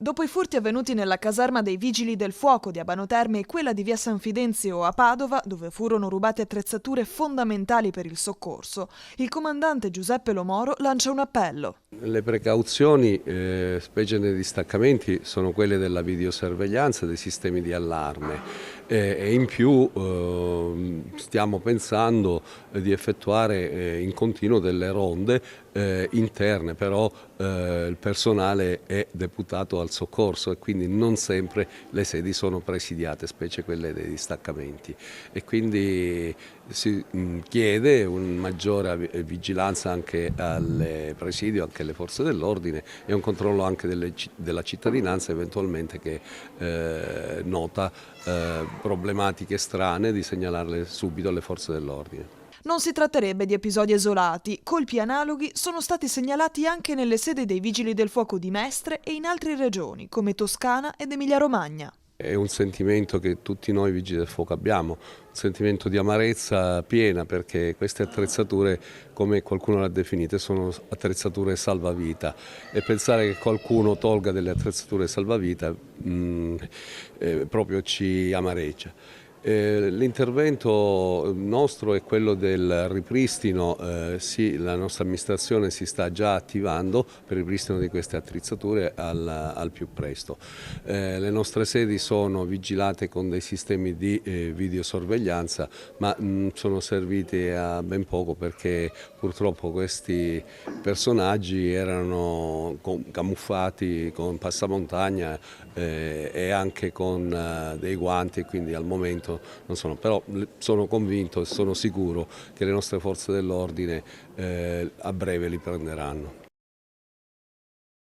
Dopo i furti avvenuti nella caserma dei Vigili del Fuoco di Abano Terme e quella di via San Fidenzio a Padova, dove furono rubate attrezzature fondamentali per il soccorso, il comandante Giuseppe Lomoro lancia un appello. Le precauzioni, specie nei distaccamenti, sono quelle della videosorveglianza, dei sistemi di allarme e in più stiamo pensando di effettuare in continuo delle ronde interne, però il personale è deputato al soccorso e quindi non sempre le sedi sono presidiate, specie quelle dei distaccamenti, e quindi si chiede una maggiore vigilanza anche al presidio, anche alle forze dell'ordine e un controllo anche della cittadinanza eventualmente che nota problematiche strane, di segnalarle subito alle forze dell'ordine. Non si tratterebbe di episodi isolati, colpi analoghi sono stati segnalati anche nelle sedi dei Vigili del Fuoco di Mestre e in altre regioni come Toscana ed Emilia-Romagna. È un sentimento che tutti noi Vigili del Fuoco abbiamo, un sentimento di amarezza piena, perché queste attrezzature, come qualcuno le ha definite, sono attrezzature salvavita, e pensare che qualcuno tolga delle attrezzature salvavita proprio ci amareggia. L'intervento nostro è quello del ripristino, sì, la nostra amministrazione si sta già attivando per il ripristino di queste attrezzature al più presto. Le nostre sedi sono vigilate con dei sistemi di videosorveglianza, ma sono serviti a ben poco, perché purtroppo questi personaggi erano camuffati con passamontagna e anche con dei guanti, e quindi al momento non sono, però sono convinto e sono sicuro che le nostre forze dell'ordine a breve li prenderanno.